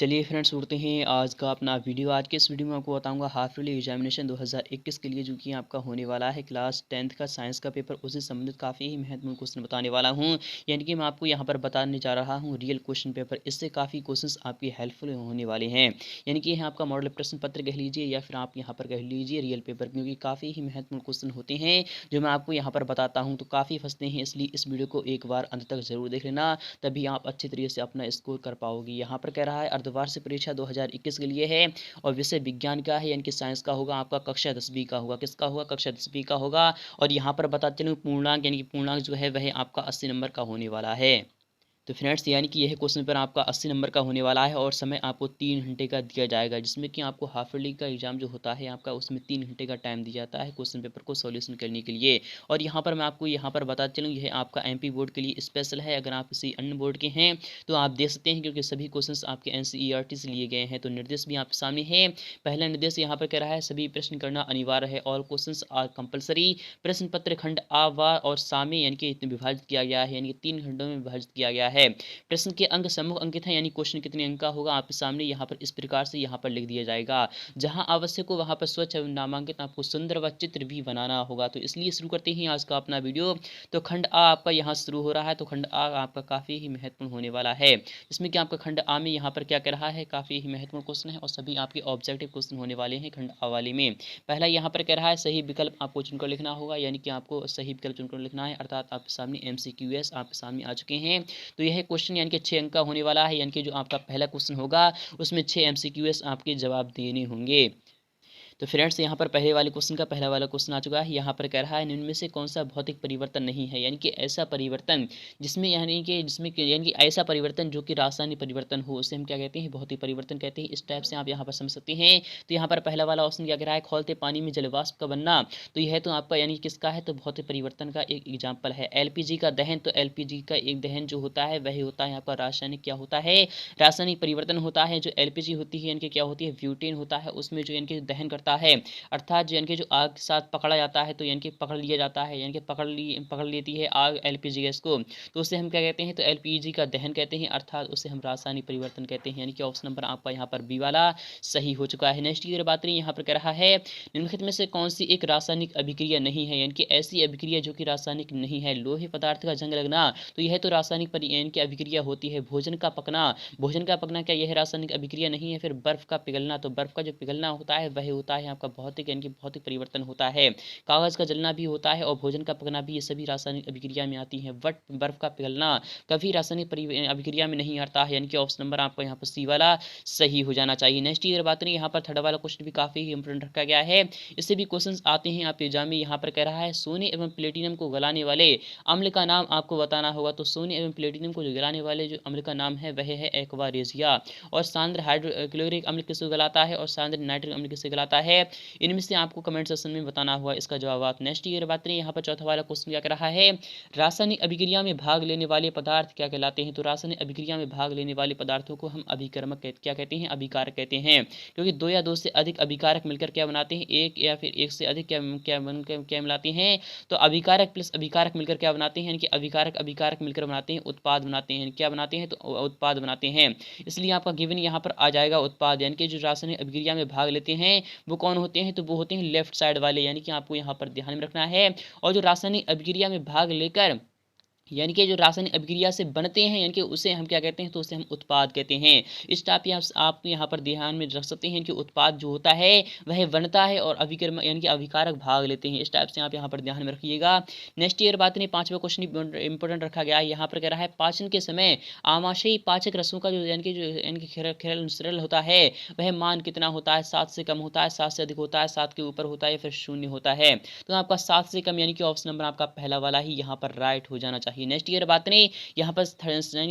चलिए फ्रेंड्स उड़ते हैं आज का अपना वीडियो। आज के इस वीडियो में आपको बताऊंगा हाफ ईयरली एग्जामिनेशन 2021 के लिए जो कि आपका होने वाला है क्लास 10th का साइंस का पेपर, उससे संबंधित काफ़ी ही महत्वपूर्ण क्वेश्चन बताने वाला हूं। यानी कि मैं आपको यहां पर बताने जा रहा हूं रियल क्वेश्चन पेपर। इससे काफ़ी क्वेश्चंस आपके हेल्पफुल होने वाले हैं। यानी कि यह आपका मॉडल प्रश्न पत्र कह लीजिए या फिर आप यहाँ पर कह लीजिए रियल पेपर, क्योंकि काफ़ी ही महत्वपूर्ण क्वेश्चन होते हैं जो मैं आपको यहाँ पर बताता हूँ। तो काफ़ी फंसते हैं, इसलिए इस वीडियो को एक बार अंत तक जरूर देख लेना, तभी आप अच्छे तरीके से अपना स्कोर कर पाओगे। यहाँ पर कह रहा है अर्धवार्षिक परीक्षा 2021 के लिए है और विषय विज्ञान का है, यानी कि साइंस का होगा। आपका कक्षा 10वीं का होगा। किसका होगा? कक्षा 10वीं का होगा। और यहाँ पर बता चलूँ पूर्णांक, यानी कि पूर्णांक जो है वह आपका 80 नंबर का होने वाला है। तो फ्रेंड्स यानी कि यह क्वेश्चन पेपर आपका 80 नंबर का होने वाला है और समय आपको 3 घंटे का दिया जाएगा, जिसमें कि आपको हाफ ईयरली का एग्जाम जो होता है आपका, उसमें 3 घंटे का टाइम दिया जाता है क्वेश्चन पेपर को सॉल्यूशन करने के लिए। और यहाँ पर मैं आपको यहाँ पर बता चलूँ, यह आपका एमपी बोर्ड के लिए स्पेशल है। अगर आप किसी अन्य बोर्ड के हैं तो आप दे सकते हैं, क्योंकि सभी क्वेश्चन आपके एनसीईआरटी से लिए गए हैं। तो निर्देश भी आपके सामने है। पहला निर्देश यहाँ पर कह रहा है सभी प्रश्न करना अनिवार्य है। All question are compulsory. प्रश्न पत्र खंड आ व और सा में यानी कि विभाजित किया गया है, यानी कि 3 खंडों में विभाजित किया गया है। प्रश्न के अंक सम्मुख अंकित है, यानी क्वेश्चन कितने अंक का होगा आपके सामने यहाँ पर इस प्रकार से यहाँ पर लिख दिया जाएगा। जहां आवश्यक हो वहां पर स्वच्छ एवं नामांकित आपको सुंदर व चित्र भी बनाना होगा। तो इसलिए शुरू करते हैं आज का अपना वीडियो। तो खंड आ आपका यहाँ शुरू हो रहा है। तो खंड आ आपका काफी ही महत्वपूर्ण होने वाला है, जिसमें कि आपका खंड आ में यहाँ पर क्या कह रहा है, काफी ही महत्वपूर्ण क्वेश्चन है और सभी आपके ऑब्जेक्टिव क्वेश्चन होने वाले हैं खंड आ वाले में। पहला यहाँ पर कह रहा है सही विकल्प आपको चुनकर लिखना होगा, यानी कि आपको सही विकल्प चुनकर लिखना है। अर्थात आपके सामने एमसीक्यूएस आपके सामने आ चुके हैं। तो यह क्वेश्चन यानी कि 6 अंक का होने वाला है, यानी कि जो आपका पहला क्वेश्चन होगा उसमें 6 एमसीक्यूएस आपके जवाब देने होंगे। तो फ्रेंड्स यहाँ पर पहले वाले क्वेश्चन का पहला वाला क्वेश्चन आ चुका है। यहाँ पर कह रहा है निम्न में से कौन सा भौतिक परिवर्तन नहीं है, यानी कि ऐसा परिवर्तन जिसमें यानी कि ऐसा परिवर्तन जो कि रासायनिक परिवर्तन हो, उसे हम क्या कहते हैं? भौतिक परिवर्तन कहते हैं। इस टाइप से आप यहाँ पर समझ सकते हैं। तो यहाँ पर पहला वाला ऑप्शन क्या कह रहा है, खौलते पानी में जलवाष्प का बनना। तो यह तो आपका यानी किसका है, तो भौतिक परिवर्तन का एक एग्जाम्पल है। एलपीजी का दहन, तो एलपीजी का एक दहन जो होता है वही होता है आपका रासायनिक क्या होता है, रासायनिक परिवर्तन होता है। जो एलपीजी होती है यानी कि क्या होती है, ब्यूटेन होता है, उसमें जो यानी कि दहन करता है, अर्थात जो यानी कि जो आग के साथ पकड़ा जाता है, तो यानी कि पकड़ लिया जाता है, यानी कि पकड़ लेती है आग एलपीजी गैस को, तो उसे हम क्या कहते हैं, तो एलपीजी का दहन कहते हैं, अर्थात उसे हम रासायनिक परिवर्तन कहते हैं। यानी कि ऑप्शन नंबर आपका यहाँ पर बी वाला सही हो चुका है। नेक्स्ट की अगर बात करें, यहाँ पर कह रहा है निम्नलिखित में से कौन सी एक रासायनिक अभिक्रिया नहीं है, यानी कि ऐसी अभिक्रिया जो कि रासायनिक नहीं है। लोहे पदार्थ का जंग लगना, तो यह तो रासायनिक यानी कि अभिक्रिया होती है। भोजन का पकना, भोजन का पकना क्या यह रासायनिक अभिक्रिया नहीं है। फिर बर्फ का पिघलना, तो बर्फ का जो पिघलना होता है वह होता है आपका भौतिक यानी कि भौतिक परिवर्तन होता है। कागज का जलना भी होता है और भोजन का पकना भी, ये सभी रासायनिक अभिक्रिया में आती है। बट बर्फ का पिघलना कभी रासायनिक अभिक्रिया में नहीं आता है, यानी कि ऑप्शन नंबर आपका यहाँ पर सी वाला सही हो जाना चाहिए। नेक्स्ट की बात करें, यहाँ पर थर्ड वाला क्वेश्चन भी काफी इंपोर्टेंट रखा गया है। इससे भी क्वेश्चन आते हैं आप एग्जाम में। यहाँ पर कह रहा है सोने एवं प्लेटिनम को गलाने वाले अम्ल का नाम आपको बताना होगा। तो सोने एवं प्लेटिनम को जो गलाने वाले जो अम्ल का नाम है वह है एक्वा रेजिया। और सांद्र हाइड्रोक्लोरिक अम्ल किसको गलाता है और सांद्र नाइट्रिक अम्ल किससे गलाता है, इनमें से आपको कमेंट सेक्शन में बताना हुआ इसका जवाब। आप नेक्स्ट ईयर बात करें, यहाँ पर चौथा वाला क्वेश्चन क्या कर रहा है, रासायनिक अभिक्रिया में भाग लेने वाले पदार्थ क्या कहलाते हैं। तो रासायनिक अभिक्रिया में भाग लेने वाले पदार्थों को हम अभिकर्मक क्या कहते हैं, अभिकारक कहते हैं। क्योंकि दो या दो से अधिक अभिकारक मिलकर क्या बनाते हैं, एक या फिर एक से अधिक क्या मिलाते हैं, तो अभिकारक प्लस अभिकारक मिलकर क्या बनाते हैं, यानी कि अभिकारक अभिकारक मिलकर बनाते हैं उत्पाद बनाते हैं। क्या बनाते हैं, तो उत्पाद बनाते हैं। इसलिए आपका गिवन यहाँ पर आ जाएगा उत्पाद, यानी कि जो रासायनिक अभिक्रिया में भाग लेते हैं वो कौन होते हैं, तो वो होते हैं लेफ्ट साइड वाले, यानी कि आपको यहाँ पर ध्यान में रखना है। और जो रासायनिक अभिक्रिया में भाग लेकर यानी कि जो रासायनिक अभिक्रिया से बनते हैं, यानी कि उसे हम क्या कहते हैं, तो उसे हम उत्पाद कहते हैं। इस टाइप आप यहाँ पर ध्यान में रख सकते हैं कि उत्पाद जो होता है वह बनता है और अभिकर्म यानी कि अभिकारक भाग लेते हैं। इस टाइप से आप यहाँ पर ध्यान में रखिएगा। नेक्स्ट ईयर बात नहीं, पांचवा क्वेश्चन इंपोर्टेंट रखा गया है। यहाँ पर कह रहा है पाचन के समय आमाशयी पाचक रसों का जो यानी कि सरल होता है वह मान कितना होता है, 7 से कम होता है, 7 से अधिक होता है, 7 के ऊपर होता है या फिर 0 होता है। तो आपका 7 से कम यानी कि ऑप्शन नंबर आपका पहला वाला ही यहाँ पर राइट हो जाना चाहिए। नेक्स्ट ईयर बात नहीं, यहाँ पर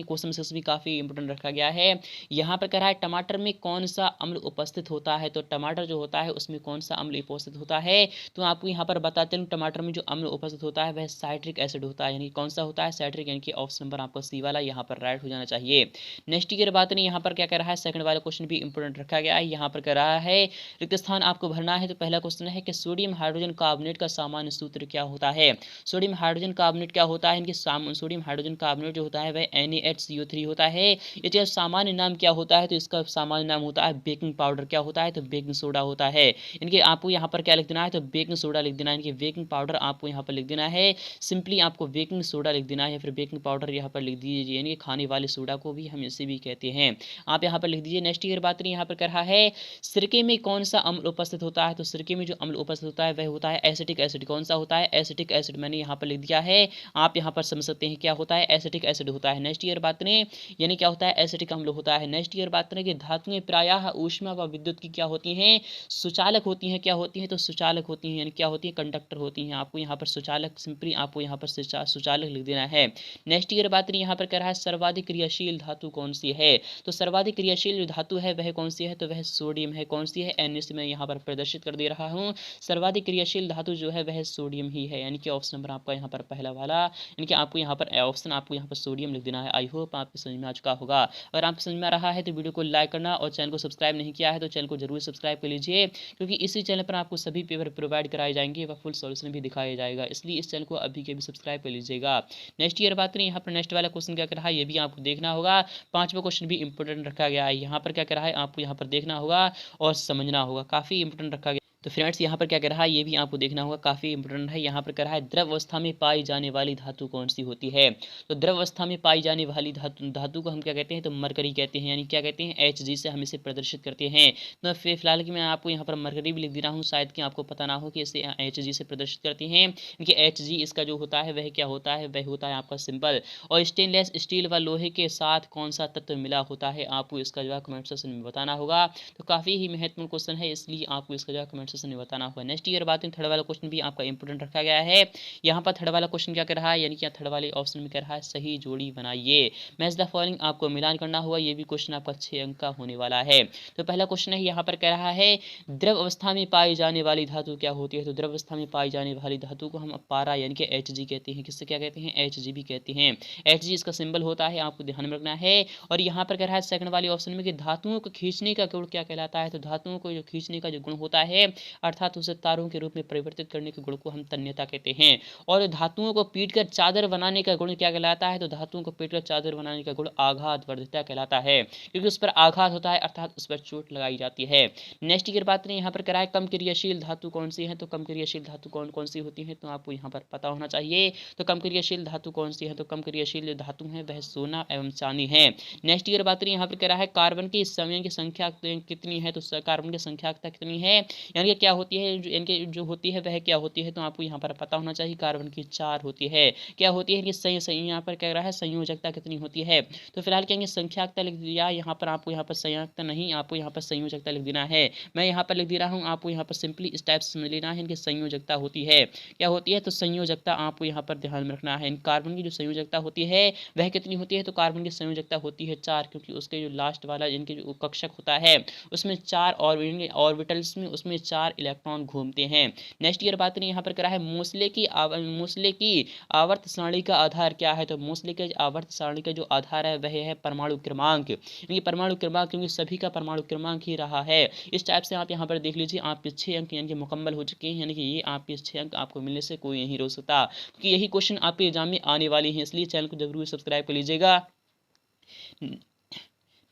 क्वेश्चन से भी काफी इंपोर्टेंट रखा गया है। यहाँ पर कह रहा है टमाटर में कौन सा अम्ल उपस्थित होता है। तो टमाटर जो होता है उसमें कौन सा अम्ल उपस्थित होता है, तो आपको यहाँ पर बताते हैं टमाटर में जो अम्ल उपस्थित होता है वह साइट्रिक एसिड होता है। यानी कौन सा होता है, साइट्रिक, यानी कि ऑप्शन नंबर आपका सी वाला यहाँ पर राइट हो जाना चाहिए। नेक्स्ट ईयर बात नहीं, यहाँ पर क्या कह रहा है, सेकंड वाला क्वेश्चन भी इंपोर्टेंट रखा गया है। यहाँ पर कह रहा है रिक्त स्थान आपको भरना है। तो पहला क्वेश्चन है कि सोडियम हाइड्रोजन कार्बोनेट का सामान्य सूत्र क्या होता है। सोडियम हाइड्रोजन कार्बोनेट क्या होता है, इनके सोडियम हाइड्रोजन कार्बोनेट जो होता है वह NaHCO3 होता है। इसका सामान्य नाम क्या होता है, तो इसका सामान्य नाम होता है बेकिंग पाउडर। क्या होता है, तो बेकिंग सोडा होता है। इनके आपको यहाँ पर क्या लिख देना है, तो बेकिंग सोडा लिख देना है। इनके बेकिंग पाउडर आपको यहाँ पर लिख देना है, सिंपली आपको बेकिंग सोडा लिख देना है, या फिर बेकिंग पाउडर यहाँ पर लिख दीजिए। यानी खाने वाले सोडा को भी हम इसे भी कहते हैं, आप यहाँ पर लिख दीजिए। नेक्स्ट ईयर बात नहीं यहाँ पर कर रहा है, सिरके में कौन सा अम्ल उपस्थित होता है, तो सिरके में जो अम्ल उपस्थित होता है वह होता है एसिटिक एसिड। कौन सा होता है, एसिटिक एसिड। मैंने यहाँ पर लिख दिया है, आप यहाँ पर समझ सकते हैं क्या होता है, एसिटिक एसिड होता है। नेक्स्ट ईयर बात नहीं, यानी क्या होता है, एसिटिक अम्ल होता है। नेक्स्ट ईयर बात करें कि धातुएं प्रायः ऊष्मा व विद्युत की क्या होती हैं, सुचालक होती हैं। क्या होती हैं, तो सुचालक होती हैं, यानी क्या होती है, कंडक्टर होती हैं। आपको यहाँ पर सुचालक, सिंपली आपको यहाँ पर सुचालक लिख देना है। नेक्स्ट ईयर बात नहीं यहाँ पर कह रहा है, सर्वाधिक क्रियाशील धातु कौन सी है, तो सर्वाधिक क्रियाशील जो धातु है वह कौन सी है, तो वह सोडियम है। कौन सी है, NaC मैं यहाँ पर प्रदर्शित कर दे रहा हूँ। सर्वाधिक क्रियाशील धातु जो है वह सोडियम ही है, यानी कि ऑप्शन नंबर आपका यहाँ पर पहला वाला, यानी कि आपको यहाँ पर ऑप्शन, आपको यहाँ पर सोडियम लिख देना है। आई होप आपको समझ में आ चुका होगा। अगर आपको समझ में आ रहा है तो वीडियो को लाइक करना, और चैनल को सब्सक्राइब नहीं किया है तो चैनल को जरूर सब्सक्राइब कर लीजिए, क्योंकि इसी चैनल पर आपको सभी पेपर प्रोवाइड कराए जाएंगे व फुल सॉल्यूशन भी दिखाया जाएगा, इसलिए इस चैनल को अभी के भी सब्सक्राइब कर लीजिएगा। नेक्स्ट ईयर बात करें, यहाँ पर नेक्स्ट वाला क्वेश्चन क्या कर रहा है, ये भी आपको देखना होगा। पांचवा क्वेश्चन भी इंपॉर्टेंट रखा गया है, यहाँ पर क्या कर रहा है, आपको यहाँ पर देखना होगा और समझना होगा, काफी इंपॉर्टेंट रखा गया। तो फ्रेंड्स यहाँ पर क्या कर रहा है, ये भी आपको देखना होगा, काफ़ी इंपॉर्टेंट है। यहाँ पर कर रहा है, द्रव अवस्था में पाई जाने वाली धातु कौन सी होती है, तो द्रव अवस्था में पाई जाने वाली धातु को हम क्या कहते हैं, तो मरकरी कहते हैं, यानी क्या कहते हैं, Hg से हम इसे प्रदर्शित करते हैं। तो फिलहाल कि मैं आपको यहाँ पर मरकरी भी लिख दे रहा हूँ, शायद कि आपको पता ना हो कि इसे Hg से प्रदर्शित करते हैं। इनके Hg इसका जो होता है वह क्या होता है, वह होता है आपका सिंपल। और स्टेनलेस स्टील व लोहे के साथ कौन सा तत्व मिला होता है, आपको इसका जो है कमेंट सेक्शन में बताना होगा। तो काफ़ी ही महत्वपूर्ण क्वेश्चन है, इसलिए आपको इसका जो है कमेंट सेक्शन में बताना होगा। नेक्स्ट ईयर बात में थर्ड वाला क्वेश्चन भी आपका इंपॉर्टेंट रखा गया है। यहाँ पर थर्ड वाला क्वेश्चन क्या कर रहा है, यानी कि थर्ड वाले ऑप्शन में कर रहा है, सही जोड़ी बनाइए, मैच द फॉलोइंग, आपको मिलान करना होगा। ये भी क्वेश्चन आपका 6 अंक का होने वाला है। तो पहला क्वेश्चन है, यहाँ पर कह रहा है, द्रव अवस्था में पाई जाने वाली धातु क्या होती है, तो द्रव अवस्था में पाई जाने वाली धातु को हम पारा यानी कि Hg कहते हैं। किससे क्या कहते हैं, Hg भी कहते हैं। Hg इसका सिंबल होता है, आपको ध्यान में रखना है। और यहाँ पर कह रहा है सेकंड वाले ऑप्शन में कि धातुओं को खींचने का गुण क्या कहलाता है, तो धातुओं को जो खींचने का जो गुण होता है, अर्थात उसे तारों के रूप में परिवर्तित करने के गुण को हम तन्यता कहते हैं। और धातुओं को पीटकर चादर बनाने का गुण क्या कहलाता है, तो धातुओं को पीटकर चादर बनाने का गुण आघातवर्धिता कहलाता है, क्योंकि उस पर आघात होता है, अर्थात उस पर चोट लगाई जाती है। नेक्स्ट की बात नहीं, यहाँ पर कराए कम क्रियाशील धातु कौन सी है, तो कम क्रियाशील धातु कौन कौन सी होती है, तो आपको यहाँ पर पता होना चाहिए। तो कम क्रियाशील धातु कौन सी है, तो कम क्रियाशील जो धातु है वह सोना एवं चांदी है। नेक्स्ट की बात नहीं, यहाँ पर कह रहा है कार्बन की समय की संख्या कितनी है, तो कार्बन की संख्या कितनी है, यानी क्या होती है, इनके जो होती है वह क्या होती है, तो आपको यहाँ पर पता होना चाहिए। कार्बन की 4 होती है। क्या होती है, कि यहाँ पर कह रहा है संयोजकता कितनी होती है, तो फिलहाल कहेंगे संख्याकता लिख दिया यहाँ पर, आपको यहाँ पर संख्याकता नहीं, आपको यहाँ पर संयोजकता लिख देना है। मैं यहाँ पर लिख दे रहा हूँ, आपको यहाँ पर सिंपली इस टाइप से समझ लेना है। इनकी संयोजकता होती है, क्या होती है, तो संयोजकता आपको यहाँ पर ध्यान में रखना है। कार्बन की जो संयोजकता होती है वह कितनी होती है, तो कार्बन की संयोजकता होती है 4, क्योंकि उसके जो लास्ट वाला इनके जो कक्षक होता है उसमें 4 ऑर्बिटल्स में उसमें 4 इलेक्ट्रॉन घूमते हैं। नेक्स्ट ईयर बात नहीं, यहाँ पर करा है मोस्ले की आवर्त सारणी का आधार क्या है, तो मोस्ले के आवर्त सारणी का जो आधार है वह है परमाणु क्रमांक, यानी परमाणु क्रमांक, क्योंकि सभी का परमाणु क्रमांक ही रहा है। इस टाइप से आप यहाँ पर देख लीजिए, आपके 6 अंक यानी कि मुकम्मल हो चुके हैं, यानी कि ये आपके 6 अंक आपको मिलने से कोई नहीं रोक सकता, क्योंकि यही क्वेश्चन आपके एग्जाम में आने वाली हैं, इसलिए चैनल को जरूर सब्सक्राइब कर लीजिएगा।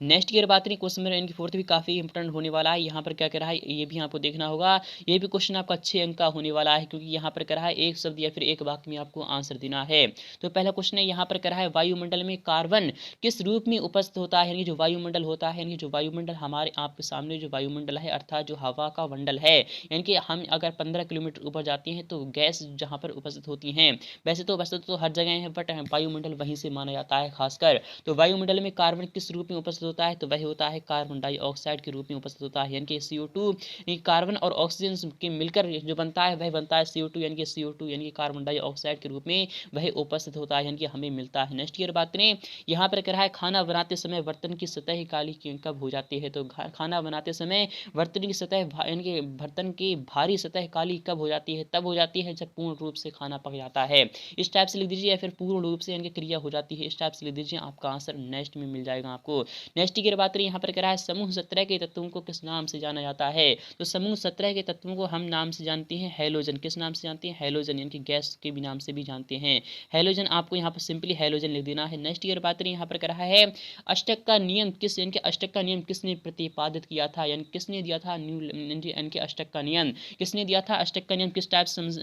नेक्स्ट ईयर बात नहीं, क्वेश्चन मेरा इनकी फोर्थ भी काफ़ी इंपॉर्टेंट होने वाला है। यहाँ पर क्या कर रहा है, ये भी आपको देखना होगा। ये भी क्वेश्चन आपका 6 अंक का होने वाला है, क्योंकि यहाँ पर कर रहा है एक शब्द या फिर एक वाक्य में आपको आंसर देना है। तो पहला क्वेश्चन है, यहाँ पर कर रहा है वायुमंडल में कार्बन किस रूप में उपस्थित होता है, यानी जो वायुमंडल होता है, यानी जो वायुमंडल हमारे आपके सामने जो वायुमंडल है, अर्थात जो हवा का मंडल है, यानी कि हम अगर 15 किलोमीटर ऊपर जाते हैं तो गैस जहाँ पर उपस्थित होती हैं, वैसे तो हर जगह है, बट वायुमंडल वहीं से माना जाता है खासकर। तो वायुमंडल में कार्बन किस रूप में उपस्थित होता है, तो वह होता है कार्बन डाइऑक्साइड के रूप में उपस्थित होता है, यानी कि CO2 कार्बन और ऑक्सीजन के मिलकर जो बनता है वह बनता है CO2, यानी कि CO2 यानी कि कार्बन डाइऑक्साइड के रूप में वह उपस्थित होता है, यानी कि हमें मिलता है। नेक्स्ट ईयर बात करें, यहाँ पर कहा है खाना बनाते समय बर्तन की सतह काली कब हो जाती है, तो खाना बनाते समय बर्तन की सतह यानी कि बर्तन की भारी सतह काली कब हो जाती है, तब हो जाती है जब पूर्ण रूप से खाना पक जाता है। इस टाइप से लिख दीजिए, या फिर पूर्ण रूप से यानी कि क्रिया हो जाती है, इस टाइप से लिख दीजिए, आपका आंसर नेक्स्ट में मिल जाएगा आपको। नेक्स्ट की बात करें यहाँ पर कह रहा है समूह 17 के तत्वों को किस नाम से जाना जाता है। तो समूह 17 के तत्वों को हम नाम से जानते हैं हैलोजन। किस नाम से जानते हैं? हैलोजन, यानी कि गैस के भी नाम से भी जानते हैं हैलोजन। आपको यहाँ पर सिंपली हैलोजन लिख देना है। नेक्स्ट की बात करें यहाँ पर कह रहा है अष्टक का नियम किस, यानी कि अष्टक का नियम किसने प्रतिपादित किया था, यानी किसने दिया था यानी कि अष्टक का नियम किसने दिया था। अष्टक का नियम किस टाइप किस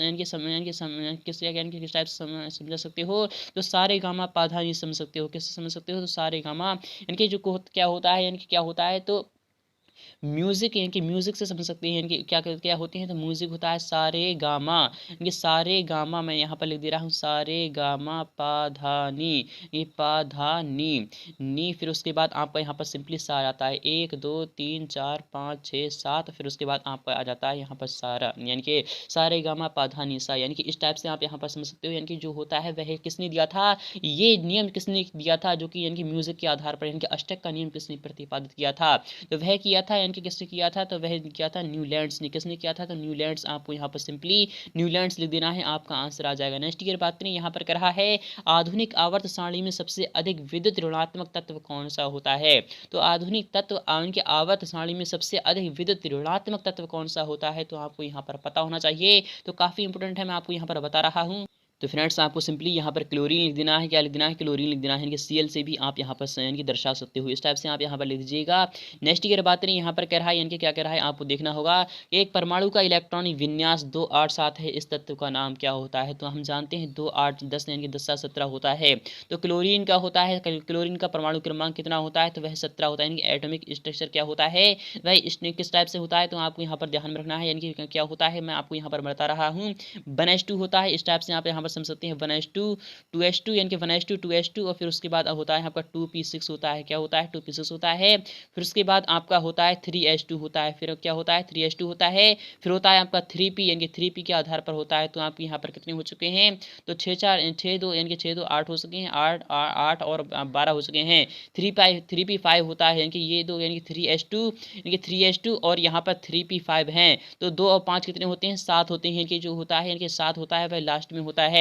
टाइप समझ सकते हो? तो सारे गामा पाधा नहीं समझ सकते हो। किससे समझ सकते हो? तो सारे गामा, यानी कि जो क्या होता है, यानी कि क्या होता है तो म्यूजिक, यानी कि म्यूजिक से समझ सकते हैं। यानी कि क्या क्या होते हैं तो म्यूजिक होता है सारे गामा, यानी कि सारे गामा मैं यहाँ पर लिख दे रहा हूँ सारे गामा पाधानी, ये पाधानी नी। फिर उसके बाद आपका यहाँ पर सिंपली सा आ जाता है 1 2 3 4 5 6 7। फिर उसके बाद आपका आ जाता है यहाँ पर सारा, यानी कि सारे गामा पाधानी सा। यानी कि इस टाइप से आप यहाँ पर समझ सकते हो। यानी कि जो होता है वह किसने दिया था, ये नियम किसने दिया था, जो कि यानी कि म्यूजिक के आधार पर, यानी कि अष्टक का नियम किसने प्रतिपादित किया था। तो वह किया था, यानी कि किसने किया था, तो वह किया था न्यूलैंड्स ने। किसने किया था, तो न्यूलैंड्स। आपको यहाँ पर सिंपली न्यूलैंड्स लिख देना है, आपका आंसर आ जाएगा। नेक्स्ट की बात करें यहाँ पर कर रहा है आधुनिक आवर्त सारणी में सबसे अधिक विद्युत ऋणात्मक तत्व कौन सा होता है। तो आधुनिक तत्व उनके आवर्त सारणी में सबसे अधिक विद्युत ऋणात्मक तत्व कौन सा होता है, तो आपको यहाँ पर पता होना चाहिए। तो काफी इंपोर्टेंट है, मैं आपको यहाँ पर बता रहा हूँ। तो फ्रेंड्स आपको सिंपली यहाँ पर क्लोरीन लिख देना है। क्या लिख देना है? क्लोरीन लिख देना है। यानी कि Cl से भी आप यहाँ पर यानी कि दर्शा सकते हो। इस टाइप से आप यहाँ पर लिख दीजिएगा। नेक्स्ट की बात करें यहाँ पर कह रहा है, यानी कि क्या कह रहा है आपको देखना होगा कि एक परमाणु का इलेक्ट्रॉनिक विन्यास 2 8 7 है, इस तत्व का नाम क्या होता है। तो हम जानते हैं 2 8 10, यानी कि 10 7 17 होता है। तो क्लोरीन का होता है, क्लोरीन का परमाणु क्रमांक कितना होता है, तो वह 17 होता है। यानी कि एटॉमिक स्ट्रक्चर क्या होता है, वह किस टाइप से होता है, तो आपको यहाँ पर ध्यान में रखना है। यानी कि क्या होता है मैं आपको यहाँ पर बता रहा हूँ 1:2 होता है। इस टाइप से आप यहाँ पर समझ सकते हैं 1:2 2:2, यानी कि 1:2 2:2। और फिर उसके बाद होता है आपका 2p6 होता है। क्या होता है? 2p6 होता है। फिर उसके बाद आपका होता है 3h2 होता है। फिर क्या होता है? 3h2 होता है। फिर होता है आपका 3p, यानी कि 3p के आधार पर होता है। तो आप यहाँ पर कितने हो चुके हैं, तो 6 4 6 2, यानी कि 6 2 8 हो सके हैं, 8 और 12 हो सके हैं। 3p5 होता है, यानी कि ये दो, यानी कि 3h2, यानी कि 3h2 और यहाँ पर 3p5 हैं। तो 2 और 5 कितने होते हैं? 7 होते हैं। कि जो होता है, यानी कि 7 होता है, वह लास्ट में होता है।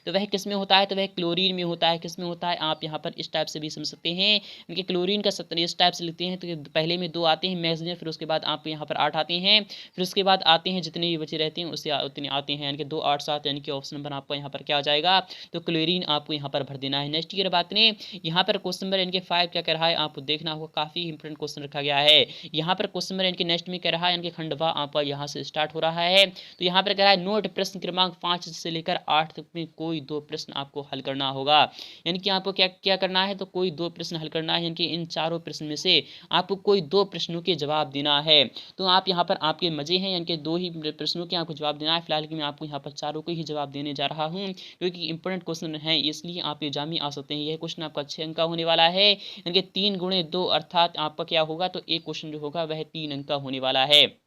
तो वह किस में होता है, तो वह क्लोरीन में होता है। किस में होता है, आप यहाँ पर इस टाइप से भी समझ सकते हैं। इनके क्लोरीन का 17 इस टाइप से लिखते हैं। तो पहले में 2 आते हैं मैक्सिमम, फिर उसके बाद आप यहाँ पर 8 आते हैं। फिर उसके बाद आते हैं जितने भी बचे रहते हैं उससे उतने आते हैं, यानी कि 2 8 7, यानी कि ऑप्शन नंबर आपका यहाँ पर क्या आ जाएगा, तो क्लोरीन आपको यहाँ पर भर देना है। नेक्स्ट की बात करें यहाँ पर क्वेश्चन नंबर इनके 5 क्या कह रहा है, आपको देखना होगा। काफी इंपोर्टेंट क्वेश्चन रखा गया है यहाँ पर। क्वेश्चन नंबर इनके नेक्स्ट में कह रहा है, इनके खंडवा आपका यहाँ से स्टार्ट हो रहा है। तो यहाँ पर कह रहा है नोट प्रश्न क्रमांक 5 से लेकर 8 तक में कोई 2 प्रश्न आपको हल करना होगा। यानी कि आपको क्या क्या करना है, तो कोई 2 प्रश्न हल करना है। यानी कि इन चारों प्रश्न में से आपको कोई 2 प्रश्नों के जवाब देना है। तो आप यहाँ पर आपके मजे हैं, यानी कि 2 ही प्रश्नों के आपको जवाब देना है। फिलहाल कि मैं आपको यहाँ पर चारों को ही जवाब देने जा रहा हूँ, क्योंकि इंपॉर्टेंट क्वेश्चन है, इसलिए आप एग्जाम में आ सकते हैं। यह क्वेश्चन आपका 6 अंक का होने वाला है। यानी कि 3 गुणे 2, अर्थात आपका क्या होगा, तो एक क्वेश्चन जो होगा वह 3 अंक का होने वाला है।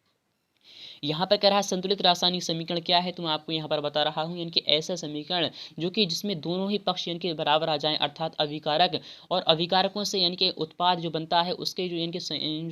यहाँ पर कह रहा है संतुलित रासायनिक समीकरण क्या है, तो मैं आपको यहाँ पर बता रहा हूँ। यानी कि ऐसा समीकरण जो कि जिसमें दोनों ही पक्ष यानी कि बराबर आ जाएं, अर्थात अभिकारक और अभिकारकों से यानी कि उत्पाद जो बनता है उसके जो यानी कि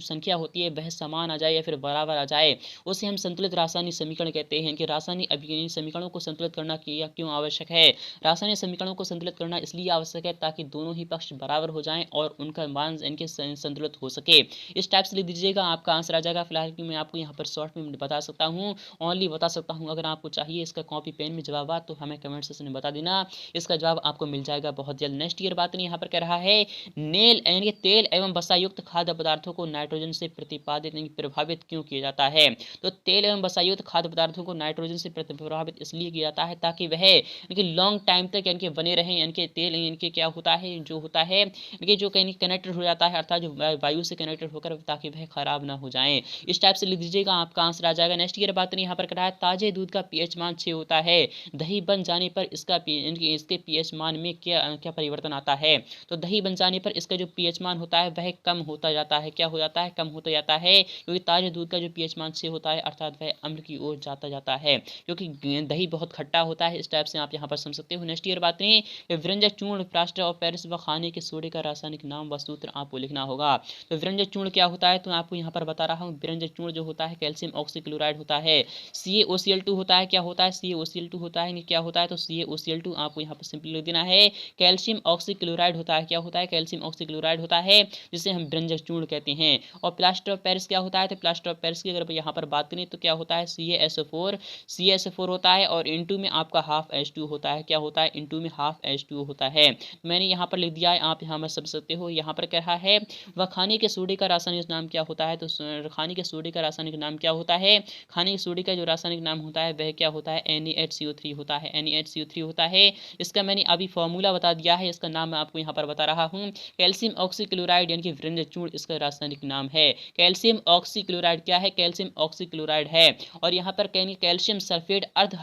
संख्या होती है वह समान आ जाए या फिर बराबर आ जाए, उसे हम संतुलित रासायनिक समीकरण कहते हैं। कि रासायनिक अभिकारक समीकरणों को संतुलित करना क्यों आवश्यक है। रासायनिक समीकरणों को संतुलित करना इसलिए आवश्यक है ताकि दोनों ही पक्ष बराबर हो जाएं और उनका मान यानी कि संतुलित हो सके। इस टाइप से लिख दीजिएगा, आपका आंसर आ जाएगा। फिलहाल कि मैं आपको यहाँ पर शॉर्ट में बता सकता हूँ, ओनली बता सकता हूँ। अगर आपको चाहिए इसका कॉपी पेन में जवाब तो हमें कमेंट सेक्शन में बता देना, इसका जवाब आपको मिल जाएगा बहुत जल्द। नेक्स्ट ईयर बात नहीं यहाँ पर कह रहा है नेल यानी कि तेल एवं वसायुक्त खाद्य पदार्थों को नाइट्रोजन से प्रतिपादित यानी प्रभावित क्यों किया जाता है। तो तेल एवं वसायुक्त खाद्य पदार्थों को नाइट्रोजन से प्रभावित इसलिए किया जाता है ताकि वह यानी कि लॉन्ग टाइम तक यानी कि बने रहें। यानी कि तेल यानी कि क्या होता है, जो होता है यानी कि जो कहीं कनेक्टेड हो जाता है, अर्थात जो वायु से कनेक्टेड होकर, ताकि वह खराब ना हो जाए। इस टाइप से लिख दीजिएगा, आपका आंसर आ जाएगा। नेक्स्ट ईयर बात यहाँ पर कह रहा है ताजे दूध का पीएच मान 6 होता है, दही बन जाने पर इसके पीएच मान में क्या क्या परिवर्तन आता है। तो दही बन जाने पर इसका जो पीएच मान होता है वह कम होता जाता है। क्या हो जाता है, कम होता जाता है, क्योंकि ताजे दूध का जो पीएच मान 6 होता है अर्थात वह अम्ल की ओर जाता है, क्योंकि दही बहुत खट्टा होता है। इस टाइप से आप यहाँ पर समझ सकते हो। नेक्स्ट ईयर बात नहीं, व्यंजक चूर्ण, प्लास्टर ऑफ पेरिस व खाने के सोडे का रासायनिक नाम व सूत्र आपको लिखना होगा। तो व्यंजक चूर्ण क्या होता है, तो आपको यहाँ पर बता रहा हूँ। व्यंजक चूर्ण जो होता है कैल्शियम ऑक्सीक्लोराइड क्लोराइड होता है CaOCl2 होता है। क्या होता है? CaOCl2 होता है। क्या होता है? तो CaOCl2 आपको यहाँ पर सिंपली लिख देना है। कैल्शियम ऑक्सीक्लोराइड होता है। क्या होता है? कैल्शियम ऑक्सीक्लोराइड होता है, जिसे हम व्यंजक चूर्ण कहते हैं। और प्लास्टर ऑफ पेरिस क्या होता है? तो प्लास्टर ऑफ पेरिस की अगर यहाँ पर बात करें तो क्या होता है? CaSO4 होता है और इनटू में आपका हाफ H2 होता है। क्या होता है? इनटू में हाफ H2 होता है। मैंने यहाँ पर लिख दिया है, आप यहाँ पर समझ सकते हो। यहाँ पर कह रहा है वह खाने के सोडे का रासायनिक नाम क्या होता है? तो खाने के सोडे का रासायनिक नाम क्या होता है? खाने के सोडे का जो रासायनिक नाम होता है वह क्या होता है? NaHCO3 होता है। NaHCO3 होता है। इसका मैंने अभी फॉर्मूला बता दिया है, इसका नाम मैं आपको यहाँ पर बता रहा हूँ। कैल्शियम ऑक्सीक्लोराइड यानी कि व्यंजक चूर्ण इसका रासायनिक नाम है। कैल्शियम ऑक्सीक्लोराइड क्या है? कैल्शियम ऑक्सीक्लोराइड है। और यहाँ पर कहेंगे कैल्शियम सल्फेट अर्ध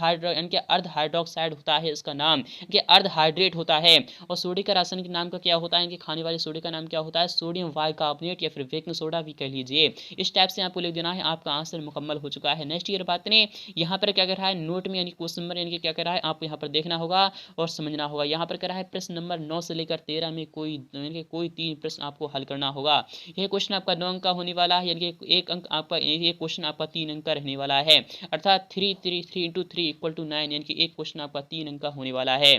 हाइड्रोक्साइड होता है इसका नाम, कि अर्ध हाइड्रेट होता है। और सोडे का रासायनिक नाम का क्या होता है? कि खाने वाले सोडे का नाम क्या होता है? सोडियम बाइकार्बोनेट या फिर बेकिंग सोडा भी कह लीजिए। इस टाइप से आपको लिख देना है, आपका आंसर मुकम्मल हो चुका है। नेक्स्ट ईयर बात करें, यहाँ पर क्या कर रहा है? नोट में यानी क्वेश्चन नंबर यानी कि क्या कर रहा है आपको यहाँ पर देखना होगा और समझना होगा। यहाँ पर कर रहा है प्रश्न नंबर 9 से लेकर 13 में कोई 3 प्रश्न आपको हल करना होगा। यह क्वेश्चन आपका 9 अंक का होने वाला है, यानी कि एक अंक आपका, ये क्वेश्चन आपका 3 अंक का रहने वाला है। अर्थात 3 × 3 = 9, यानी कि एक क्वेश्चन आपका 3 अंक का होने वाला है।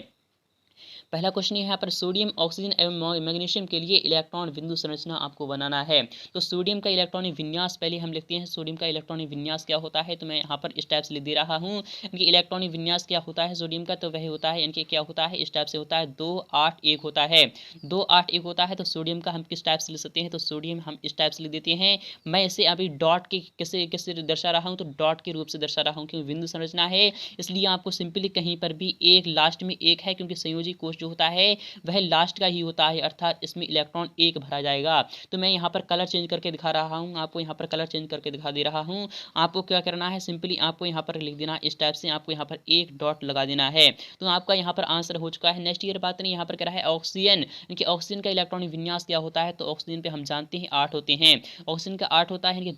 पहला क्वेश्चन यहाँ पर सोडियम, ऑक्सीजन एवं मैग्नीशियम के लिए इलेक्ट्रॉन बिंदु संरचना आपको बनाना है। तो सोडियम का इलेक्ट्रॉनिक विन्यास पहले हम लिखते हैं। सोडियम का इलेक्ट्रॉनिक विन्यास क्या होता है? तो मैं यहाँ पर इस टाइप से लिख दे रहा हूँ कि इलेक्ट्रॉनिक विन्यास क्या होता है सोडियम का? तो वह होता है, यानी क्या होता है? इस टाइप से होता है, 2 8 1 होता है। 2 8 1 होता है। तो सोडियम का हम किस टाइप से लिख सकते हैं? तो सोडियम हम इस टाइप से लिख देते हैं। मैं इसे अभी डॉट के किससे दर्शा रहा हूँ? तो डॉट के रूप से दर्शा रहा हूँ, क्योंकि बिंदु संरचना है इसलिए आपको सिंपली कहीं पर भी एक लास्ट में एक है, क्योंकि संयोजी कोष जो होता है वह लास्ट का ही होता है, अर्थात इसमें इलेक्ट्रॉन 1 भरा जाएगा। तो मैं यहाँ पर कलर चेंज करके दिखा रहा हूँ, आपको यहाँ पर कलर चेंज करके दिखा दे रहा हूँ। आपको क्या करना है? सिंपली आपको यहाँ पर लिख देना, इस टाइप से आपको यहाँ पर एक डॉट लगा देना है। तो आपका यहाँ पर आंसर हो चुका है। नेक्स्ट ईयर बात नहीं, यहाँ पर क्या है? ऑक्सीजन, यानी कि ऑक्सीजन का इलेक्ट्रॉनिक विन्यास क्या होता है? तो ऑक्सीजन पे हम जानते हैं 8 होते हैं। ऑक्सीजन का 8 होता है, यानी कि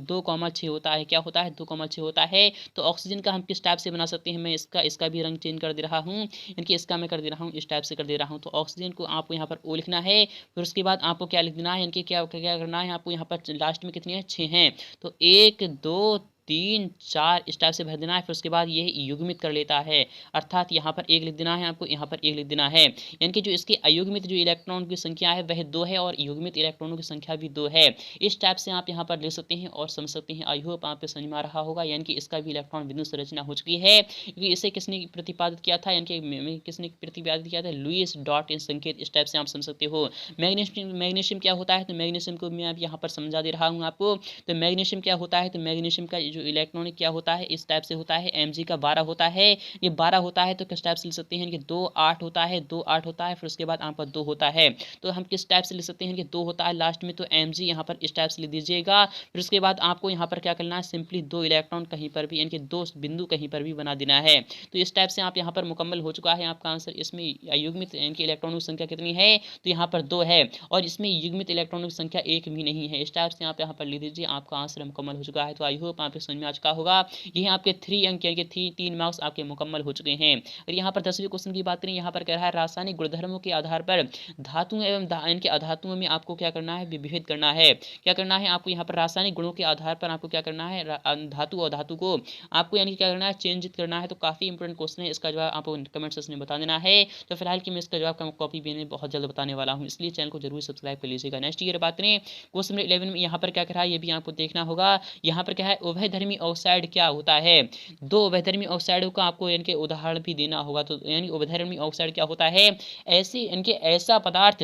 2,6 होता है। क्या होता है? 2,6 होता है। तो ऑक्सीजन का हम किस टाइप से बना सकते हैं? मैं इसका भी रंग चेंज कर दे रहा हूँ, यानी कि इसका मैं कर दे रहा हूँ, इस टाइप से कर दे रहा हूँ। तो ऑक्सीजन को आपको यहाँ पर O लिखना है। फिर उसके बाद आपको क्या लिख देना है? यानी कि क्या क्या करना है आपको? यहाँ पर लास्ट में कितनी है? 6 हैं। तो 1 2 3 4 इस टाइप से भर देना है। फिर उसके बाद ये युग्मित कर लेता है, अर्थात यहाँ पर 1 लिख देना है आपको, यहाँ पर 1 लिख देना है। यानी कि जो इसके अयुग्मित जो इलेक्ट्रॉन की संख्या है वह 2 है और युग्मित इलेक्ट्रॉनों की संख्या भी 2 है। इस टाइप से आप यहाँ पर लिख सकते हैं और समझ सकते हैं। आई होप आप समझ में आ रहा होगा। यानी कि इसका भी इलेक्ट्रॉन बिंदु संरचना हो चुकी है, क्योंकि इसे किसने प्रतिपादित किया था? यानी कि किसने प्रतिपादित किया था? लुईस डॉट इन संकेत। इस टाइप से आप समझ सकते हो। मैग्नीशियम क्या होता है? तो मैग्नीशियम को मैं यहाँ पर समझा दे रहा हूँ आपको। तो मैग्नीशियम क्या होता है? तो मैग्नीशियम का जो इलेक्ट्रॉनिक क्या होता है? इस टाइप से होता है, Mg का 12 होता है। ये 12 होता है तो किस टाइप से लिख सकते हैं? कि 2 8 होता है, 2 8 होता है। फिर उसके बाद आपका 2 होता है। तो हम किस टाइप से लिख सकते हैं? कि 2 होता है लास्ट में, तो Mg यहाँ पर इस टाइप से लिख दीजिएगा। फिर उसके बाद आपको यहाँ पर क्या करना है? सिंपली 2 इलेक्ट्रॉन कहीं पर भी, यानी कि 2 बिंदु कहीं पर भी बना देना है। तो इस टाइप से आप यहाँ पर मुकम्मल हो चुका है आपका आंसर। इसमें अयुग्मित यानी कि इलेक्ट्रॉनों की संख्या कितनी है? तो यहाँ पर 2 है और इसमें युग्मित इलेक्ट्रॉनों की संख्या 1 भी नहीं है। इस टाइप से आप यहाँ पर लिख दीजिए, आपका आंसर मुकम्मल हो चुका है। तो आई होप आपको समझ में आ चुका होगा। ये आपके 3 अंक यानी कि 3 मार्क्स आपके मुकम्मल हो चुके हैं। और यहाँ पर 10वें क्वेश्चन की बात करें, यहाँ पर कह रहा है रासायनिक गुणधर्मों के आधार पर धातुओं एवं यानी कि अधातुओं में आपको क्या करना है? विभेद करना है। क्या करना है आपको? यहाँ पर रासायनिक गुणों के आधार पर आपको क्या करना है? धातु और धातु को आपको यानी कि क्या करना है? चेंजित करना है। तो काफ़ी इंपॉर्टेंट क्वेश्चन है, इसका जवाब आपको कमेंट सेक्शन में बता देना है। तो फिलहाल कि मैं इसका जवाब का कॉपी भी बहुत जल्द बताने वाला हूँ, इसलिए चैनल को जरूर सब्सक्राइब कर लीजिएगा। नेक्स्ट ईयर बात करें क्वेश्चन नंबर 11 में, यहाँ पर क्या कर रहा है ये भी आपको देखना होगा। यहाँ पर क्या है? उभयधर्मी ऑक्साइड क्या होता है? 2 उभयधर्मी ऑक्साइडों का आपको यानी कि उदाहरण भी देना होगा। तो यानी उभयधर्मी ऑक्साइड क्या होता है? ऐसी यानी कि ऐसा पदार्थ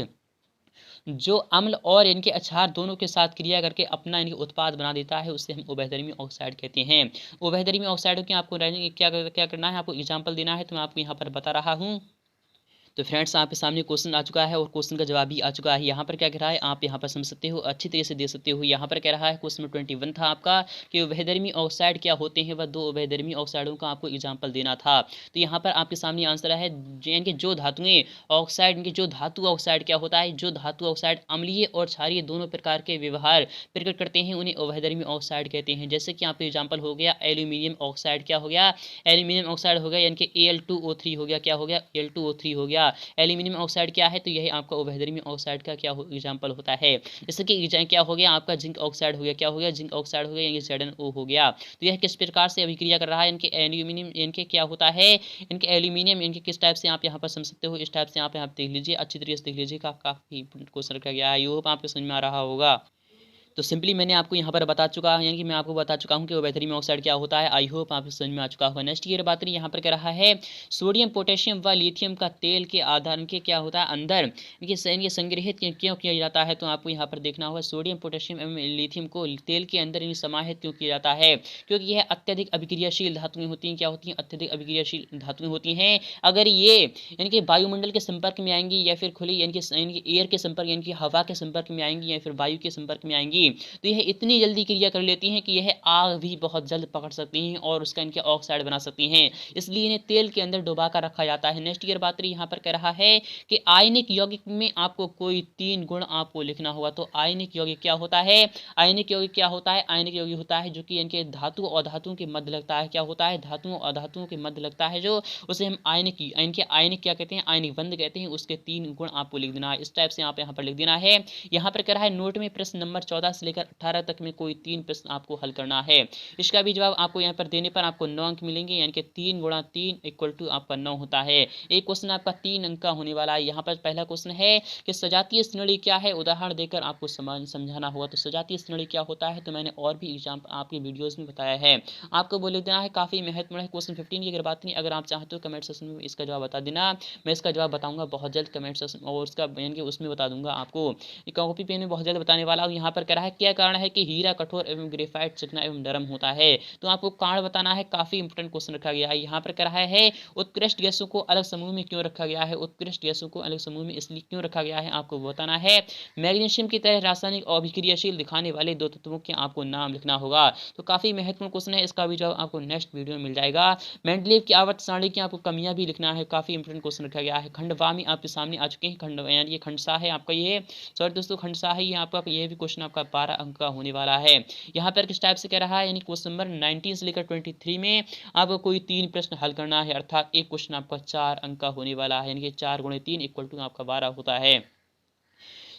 जो अम्ल और इनके क्षार दोनों के साथ क्रिया करके अपना इनके उत्पाद बना देता है, उससे हम उभयधर्मी ऑक्साइड कहते हैं। उभयधर्मी ऑक्साइडों की आपको क्या करना है? आपको एग्जाम्पल देना है, तो मैं आपको यहाँ पर बता रहा हूँ। तो फ्रेंड्स आपके सामने क्वेश्चन आ चुका है और क्वेश्चन का जवाब भी आ चुका है। यहाँ पर क्या कह रहा है आप यहाँ पर समझ सकते हो, अच्छी तरीके से दे सकते हो। यहाँ पर कह रहा है क्वेश्चन नंबर 21 था आपका कि उभयधर्मी ऑक्साइड क्या होते हैं, वह 2 उभयधर्मी ऑक्साइडों का आपको एग्जाम्पल देना था। तो यहाँ पर आपके सामने आंसर है, यानी कि जो धातुएं ऑक्साइड, इनकी जो धातु ऑक्साइड क्या होता है? जो धातु ऑक्साइड अम्लीय और क्षारीय दोनों प्रकार के व्यवहार प्रकट करते हैं, उन्हें उभयधर्मी ऑक्साइड कहते हैं। जैसे कि आपका एग्जाम्पल हो गया एल्यूमिनियम ऑक्साइड। क्या हो गया? एल्यूमिनियम ऑक्साइड हो गया, यानी कि Al2O3 हो गया। क्या हो गया? Al2O3 हो गया। गया। एल्यूमिनियम ऑक्साइड क्या है, तो यही आपका उभयधर्मी ऑक्साइड का क्या एग्जाम्पल होता है। जैसे कि क्या हो गया आपका जिंक ऑक्साइड हो गया, क्या हो गया जिंक ऑक्साइड हो गया, यानी ZnO हो गया। तो यह किस प्रकार से अभिक्रिया कर रहा है, इनके एल्यूमिनियम इनके क्या होता है, इनके एल्यूमिनियम इनके किस टाइप से आप यहाँ पर समझ सकते हो, इस टाइप से आप यहाँ देख लीजिए, अच्छी तरीके से देख लीजिए, काफी क्वेश्चन रखा गया है। आई होप आपको समझ में आ रहा होगा। तो सिंपली मैंने आपको यहाँ पर बता चुका है, यानी कि मैं आपको बता चुका हूँ कि उभयधर्मी ऑक्साइड क्या होता है। आई होप आपको समझ में आ चुका होगा। नेक्स्ट ये बात यहाँ पर कह रहा है सोडियम पोटेशियम व लिथियम का तेल के आधार के क्या होता है अंदर इनके संग्रहित क्यों किया जाता है, तो आपको यहाँ पर देखना होगा सोडियम पोटेशियम एवं लिथियम को तेल के अंदर समाहित क्यों किया जाता है, क्योंकि यह अत्यधिक अभिक्रियाशील धातुएं होती हैं। क्या होती हैं, अत्यधिक अभिक्रियाशील धातुएं होती हैं। अगर ये यानी कि वायुमंडल के संपर्क में आएंगी या फिर खुली यानी कि एयर के संपर्क यानी कि हवा के संपर्क में आएंगी या फिर वायु के संपर्क में आएंगी, तो यह इतनी जल्दी क्रिया कर लेती हैं कि यह आग भी बहुत जल्द पकड़ सकती हैं और उसका इनके ऑक्साइड बना सकती हैं, इसलिए इन्हें तेल के अंदर डुबा कर रखा जाता है। नेक्स्ट ईयर बात यहाँ पर कह रहा है कि आयनिक यौगिक में आपको कोई 3 गुण आपको लिखना होगा। तो आयनिक यौगिक क्या होता है, आयनिक यौगिक क्या होता है, आयनिक यौगिक होता है जो कि इनके धातु और धातुओं के मध्य लगता है। क्या होता है, धातुओं और धातुओं के मध्य लगता है, जो उसे हम आयनिक इनके आयनिक क्या कहते हैं, आयनिक बंध कहते हैं। उसके 3 गुण आपको लिख देना है, इस टाइप से आप यहाँ पर लिख देना है। यहाँ पर कह रहा है नोट में प्रश्न नंबर 14 से लेकर 18 तक में कोई 3 प्रश्न आपको हल करना है। इसका भी जवाब आपको यहाँ पर देने पर आपको 9 अंक मिलेंगे, यानी कि 3 गुणा 3 इक्वल टू आपका 9 होता है। एक क्वेश्चन आपका 3 अंक का होने वाला है। यहाँ पर पहला क्वेश्चन है कि सजातीय श्रेणी क्या है, उदाहरण देकर आपको समझाना होगा। तो सजातीय श्रेणी क्या होता है, तो मैंने और भी एग्जाम आपकी वीडियोस में बताया है, आपको बोल देना है। काफी महत्वपूर्ण है क्वेश्चन 15 की अगर बात नहीं, अगर आप चाहते हो कमेंट सेक्शन में इसका जवाब बता देना, मैं इसका जवाब बताऊंगा बहुत जल्द कमेंट सेक्शन और उसका यानी कि उसमें बता दूंगा आपको, कॉपी पेन में बहुत जल्द बताने वाला हूँ। यहाँ पर कह रहा है क्या कारण है कि हीरा कठोर एवं ग्रेफाइट चिकना एवं नरम होता है, तो आपको कारण बताना है। काफी इंपोर्टेंट क्वेश्चन रखा गया है। यहाँ पर कह रहा है उत्कृष्ट गैसों को अलग समूह में क्यों रखा गया है, उत्कृष्ट गैसों को अलग समूह में इसलिए क्यों रखा गया है आपको बताना है। मैग्नीशियम की तरह रासायनिक अभिक्रियाशील दिखाने वाले 2 तत्वों के आपको नाम लिखना होगा। तो काफी महत्वपूर्ण क्वेश्चन है, इसका भी जवाब आपको नेक्स्ट वीडियो में मिल जाएगा। मेंडलीव की आवर्त सारणी की आपको कमियां भी लिखना है, काफी इंपोर्टेंट क्वेश्चन रखा गया है। खंडवामी आपके सामने आ चुके हैं, खंड यानी ये खंडसा है आपका, ये सॉरी दोस्तों खंडसा है ये आपका, ये भी क्वेश्चन आपका 12 अंक का होने वाला है। यहाँ पर किस टाइप से कह रहा है, यानी क्वेश्चन नंबर 19 से लेकर 23 में आपको कोई 3 प्रश्न हल करना है, अर्थात एक क्वेश्चन आपका 4 अंक का होने वाला है, यानी कि 4 गुणे 3 इक्वल टू आपका 12 होता है।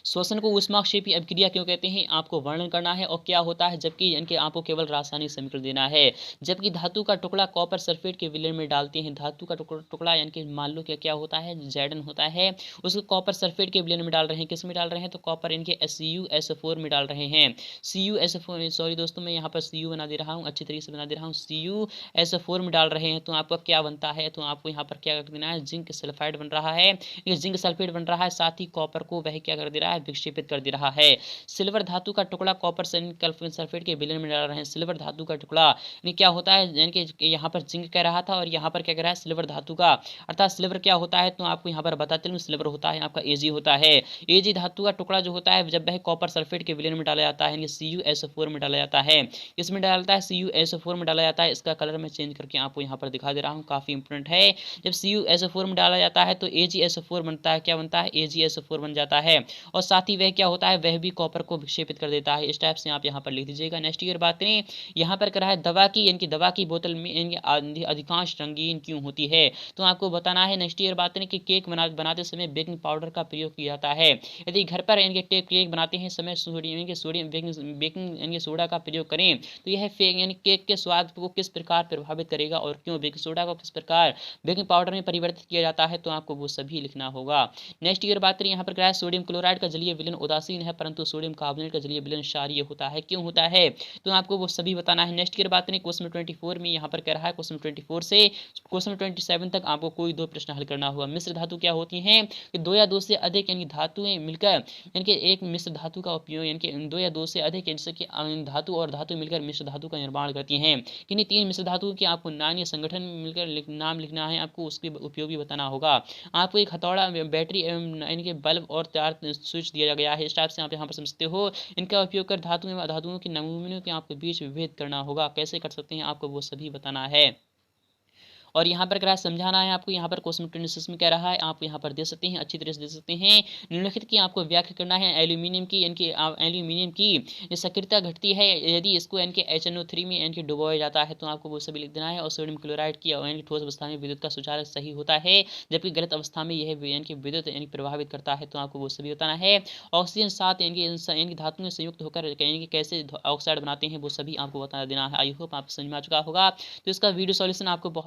श्वसन को ऊष्माक्षेपी अभिक्रिया क्यों कहते हैं आपको वर्णन करना है, और क्या होता है जबकि इनके आपको केवल रासायनिक समीकरण देना है। जबकि धातु का टुकड़ा कॉपर सल्फेट के विलयन में डालते हैं, धातु का टुकड़ा यानी कि मान लो क्या होता है Zn होता है, उसको कॉपर सल्फेट के विलयन में डाल रहे हैं, किस में डाल रहे हैं, तो कॉपर इनके CuSO4 में डाल रहे हैं। CuSO4 सॉरी दोस्तों मैं यहाँ पर Cu बना दे रहा हूँ, अच्छी तरीके से बना दे रहा हूँ, CuSO4 में डाल रहे हैं, तो आपका क्या बनता है, तो आपको यहाँ पर क्या कर देना है, जिंक सल्फाइड बन रहा है, जिंक सल्फेट बन रहा है, साथ ही कॉपर को वह क्या कर दे रहा है, विक्षेपित कर दे रहा है। सिल्वर धातु का टुकड़ा कॉपर सल्फेट के विलयन में डाल रहे हैं। सिल्वर धातु का टुकड़ा यानी क्या होता है, यानी कि यहाँ पर जिंक कह रहा था और यहाँ पर क्या कह रहा है सिल्वर धातु का, अर्थात सिल्वर क्या होता है, तो आपको यहाँ पर बताते हैं सिल्वर होता है आपका Ag होता है। Ag धातु का टुकड़ा जो होता है जब वह कॉपर सल्फेट के विलयन में डाला जाता है, यानी CuSO4 में डाला जाता है, इसमें डालता है CuSO4 में डाला जाता है। इसका कलर मैं चेंज करके आपको यहाँ पर दिखा दे रहा हूँ, काफी इंपोर्टेंट है। जब CuSO4 में डाला जाता है तो AgSO4 बनता है, क्या बनता है, AgSO4 बन जाता है, और साथ ही वह क्या होता है, वह भी कॉपर को विक्षेपित कर देता है। इस टाइप से आप यहाँ पर लिख दीजिएगा। नेक्स्ट ईयर बात करें, यहाँ पर करा है दवा की यानी कि दवा की बोतल में यानी अधिकांश रंगीन क्यों होती है, तो आपको बताना है। नेक्स्ट ईयर बात करें कि केक बनाते समय बेकिंग पाउडर का प्रयोग किया जाता है। यदि घर पर यानी केक बनाते हैं समय सोडियम बेकिंग यानी सोडा का प्रयोग करें तो यह यानी केक के स्वाद को किस प्रकार प्रभावित करेगा और क्यों बेकिंग सोडा को किस प्रकार बेकिंग पाउडर में परिवर्तित किया जाता है, तो आपको वो सभी लिखना होगा। नेक्स्ट ईयर बात करें, यहाँ पर क्या है, सोडियम क्लोराइड का जलीय विलयन उदासीन है परंतु सोडियम कार्बोनेट का जलीय विलयन क्षारीय होता है, क्यों होता है, तो आपको वो सभी बताना है। नेक्स्ट ईयर बात करें क्वेश्चन 24 में, यहाँ पर कह रहा है क्वेश्चन 24 से क्वेश्चन 27 तक आपको कोई 2 प्रश्न हल करना होगा। मिश्र धातु क्या होती हैं, कि 2 या 2 से अधिक यानी धातुएं मिलकर यानी कि एक मिश्र धातु का उपयोग यानी कि 2 या 2 से अधिक जैसे कि धातु और धातु मिलकर मिश्र धातु का निर्माण करती हैं। किन्हीं 3 मिश्र धातु के आपको नाम या संगठन मिलकर नाम लिखना है, आपको उसके उपयोग भी बताना होगा। आपको एक हथौड़ा बैटरी एवं यानी कि बल्ब और 4 स्विच दिया गया है। इस टाइप से आप यहाँ पर समझते हो। इनका उपयोग कर धातु एवं अधातुओं के नमूनों के आपके बीच विभेद करना होगा। कैसे कर सकते हैं आपको वो सभी बताना है। और यहाँ पर अगर आज समझाना है आपको, यहाँ पर क्वेश्चन 26 में कह रहा है, आप यहाँ पर दे सकते हैं, अच्छी तरह से दे सकते हैं। निम्नलिखित की आपको व्याख्या करना है। एल्यूमिनियम की यानी कि एल्यूमिनियम की सक्रियता घटती है यदि इसको यानी कि HNO3 में यानी कि डुबोया जाता है, तो आपको वो सभी लिख देना है। और सोडियम क्लोराइड की यानी कि ठोस अवस्था में विद्युत का सुचालक सही होता है, जबकि गलत अवस्था में यह यानी कि विद्युत यानी प्रभावित करता है, तो आपको वो सभी बताना है। ऑक्सीजन 7 यानी कि धातु में संयुक्त होकर यानी कि कैसे ऑक्साइड बनाते हैं, वो सभी आपको बता देना है। आई होप आपको समझ में आ चुका होगा। तो इसका वीडियो सॉल्यूशन आपको बहुत